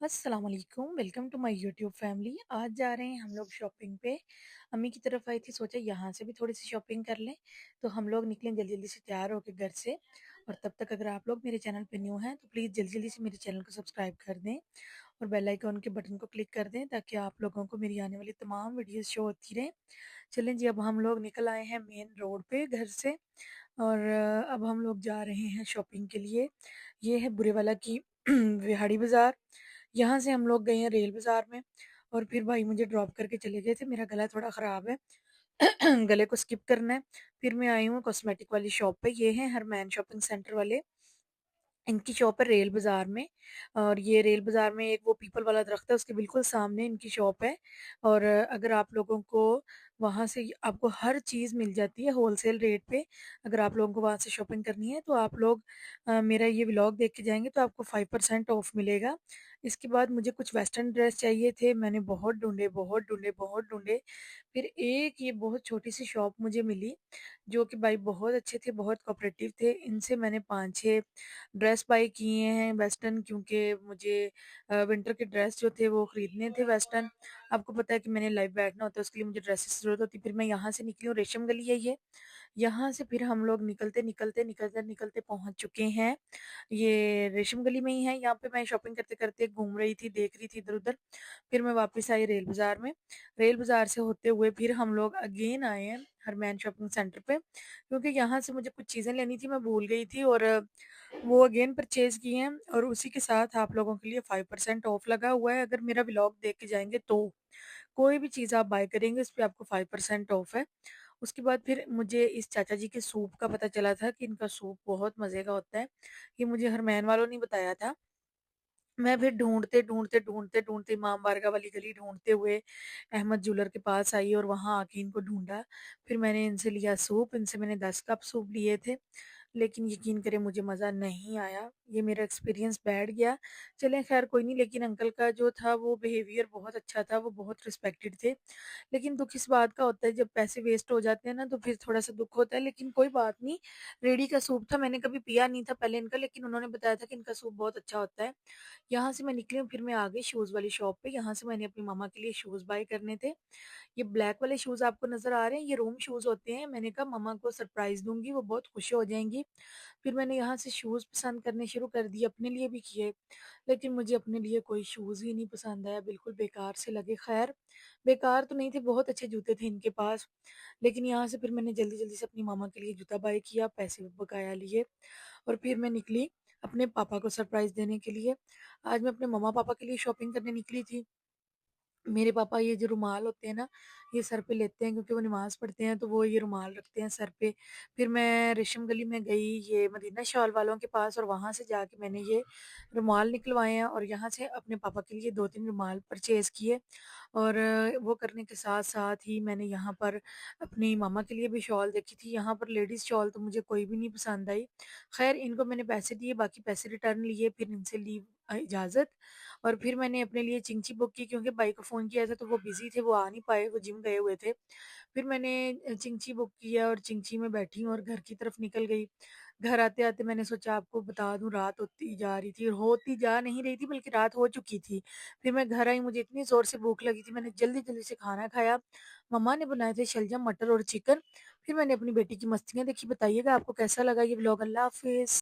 अस्सलाम वालेकुम, welcome to my YouTube family. आज जा रहे हैं हम लोग शॉपिंग पे। अम्मी की तरफ आई थी, सोचा यहाँ से भी थोड़ी सी शॉपिंग कर लें। तो हम लोग निकले जल्दी जल्दी से तैयार होकर घर से। और तब तक अगर आप लोग मेरे चैनल पे न्यू हैं तो प्लीज़ जल्दी जल्दी से मेरे चैनल को सब्सक्राइब कर दें और बेल आइकन के बटन को क्लिक कर दें ताकि आप लोगों को मेरी आने वाली तमाम वीडियोस शो होती रहें। चलें जी, अब हम लोग निकल आए हैं मेन रोड पे घर से। और अब हम लोग जा रहे हैं शॉपिंग के लिए। ये है बुरेवाला की विहाड़ी बाज़ार। यहाँ से हम लोग गए हैं रेल बाज़ार में। और फिर भाई मुझे ड्रॉप करके चले गए थे, मेरा गला थोड़ा ख़राब है। गले को स्किप करना है। फिर मैं आई हूँ कॉस्मेटिक वाली शॉप पे, ये है हरमैन शॉपिंग सेंटर वाले। इनकी शॉप है रेल बाज़ार में। और ये रेल बाज़ार में एक वो पीपल वाला दरख्त है, उसके बिल्कुल सामने इनकी शॉप है। और अगर आप लोगों को वहाँ से आपको हर चीज़ मिल जाती है होलसेल रेट पे। अगर आप लोगों को वहाँ से शॉपिंग करनी है तो आप लोग मेरा ये व्लॉग देख के जाएँगे तो आपको 5% ऑफ मिलेगा। इसके बाद मुझे कुछ वेस्टर्न ड्रेस चाहिए थे, मैंने बहुत ढूँढे, बहुत ढूँढे, बहुत ढूँढे। फिर एक ये बहुत छोटी-सी शॉप मुझे मिली, जो कि भाई बहुत अच्छे थे, बहुत कोऑपरेटिव थे। इनसे मैंने 5-6 ड्रेस बाय किए हैं वेस्टर्न, क्योंकि मुझे विंटर के ड्रेस जो थे वो खरीदने थे वेस्टर्न। आपको पता है कि मैंने लाइव बैठना होता है, उसके लिए मुझे ड्रेसेस की ज़रूरत होती है। फिर मैं यहाँ से निकली हूँ, रेशम गली है ये। यहाँ से फिर हम लोग निकलते पहुँच चुके हैं। ये रेशम गली में ही है, यहाँ पे मैं शॉपिंग करते-करते घूम रही थी, देख रही थी इधर-उधर। फिर मैं वापस आई रेल बाज़ार में। रेल बाज़ार से होते हुए फिर हम लोग अगेन आए हैं हरमैन शॉपिंग सेंटर पे, क्योंकि यहाँ से मुझे कुछ चीज़ें लेनी थी, मैं भूल गई थी। और वो अगेन परचेज़ किए हैं। और उसी के साथ आप लोगों के लिए 5% ऑफ लगा हुआ है, अगर मेरा व्लॉग देख के जाएँगे तो। कोई भी चीज़ आप बाय करेंगे उस पे आपको 5% ऑफ है। उसके बाद फिर मुझे इस चाचा जी के सूप का पता चला था कि इनका सूप बहुत मज़े का होता है। ये मुझे हरमैन वालों ने बताया था। मैं फिर ढूँढते इमाम बारगाह वाली गली ढूँढते हुए अहमद ज्वेलर के पास आई और वहाँ आके इनको ढूँढा। फिर मैंने इनसे लिया सूप, इनसे मैंने 10 कप सूप लिए थे। लेकिन यकीन करें मुझे मज़ा नहीं आया, ये मेरा एक्सपीरियंस बैठ गया। चलें ख़ैर कोई नहीं, लेकिन अंकल का जो था वो बिहेवियर बहुत अच्छा था, वो बहुत रिस्पेक्टेड थे। लेकिन दुःख इस बात का होता है जब पैसे वेस्ट हो जाते हैं ना तो फिर थोड़ा-सा दुःख होता है, लेकिन कोई बात नहीं। रेडी का सूप था, मैंने कभी पिया नहीं था पहले इनका, लेकिन उन्होंने बताया था कि इनका सूप बहुत अच्छा होता है। यहाँ से मैं निकली हूँ, फिर मैं आ गई शूज़ वाली शॉप पे, यहाँ से मैंने अपनी मम्मा के लिए शूज़ बाय करने थे। ये ब्लैक वाले शूज़ आपको नज़र आ रहे हैं, ये रोम शूज़ होते हैं। मैंने कहा मम्मा को सरप्राइज़ दूँगी, वो बहुत खुश हो जाएँगी। फिर मैंने यहाँ से शूज़ पसंद करने शुरू कर दिए, अपने लिए भी किए, लेकिन मुझे अपने लिए कोई शूज़ ही नहीं पसंद आया, बिल्कुल बेकार से लगे। ख़ैर, बेकार तो नहीं थे, बहुत अच्छे जूते थे इनके पास। लेकिन यहाँ से फिर मैंने जल्दी-जल्दी से अपनी मम्मा के लिए जूता बाय किया, पैसे भी बकाया लिए और फिर मैं निकली अपने पापा को सरप्राइज़ देने के लिए। आज मैं अपने मम्मा-पापा के लिए शॉपिंग करने निकली थी। मेरे पापा ये जो रुमाल होते हैं ना, ये सर पे लेते हैं क्योंकि वो नमाज़ पढ़ते हैं, तो वो ये रुमाल रखते हैं सर पे। फिर मैं रेशम गली में गई ये मदीना शॉल वालों के पास और वहाँ से जाके मैंने ये रुमाल निकलवाए हैं और यहाँ से अपने पापा के लिए 2-3 रुमाल परचेज़ किए। और वो करने के साथ-साथ ही मैंने यहाँ पर अपनी मामा के लिए भी शॉल देखी थी। यहाँ पर लेडीज़ शॉल तो मुझे कोई भी नहीं पसंद आई। ख़ैर इनको मैंने पैसे दिए, बाकी पैसे रिटर्न लिए, फिर इनसे ली इजाज़त। और फिर मैंने अपने लिए चिंची बुक की, क्योंकि भाई को फ़ोन किया था तो वो बिज़ी थे, वो आ नहीं पाए, वो जिम गए हुए थे। फिर मैंने चिंची बुक किया और चिंची में बैठी हूँ और घर की तरफ निकल गई। घर आते-आते मैंने सोचा आपको बता दूँ, रात होती जा रही थी, होती जा नहीं रही थी बल्कि रात हो चुकी थी। फिर मैं घर आई, मुझे इतनी ज़ोर से भूख लगी थी, मैंने जल्दी-जल्दी से खाना खाया। मम्मा ने बनाए थे शलजम, मटर और चिकन। फिर मैंने अपनी बेटी की मस्तियाँ देखी। बताइएगा आपको कैसा लगा ये व्लॉग? अल्लाह हाफ़िज़।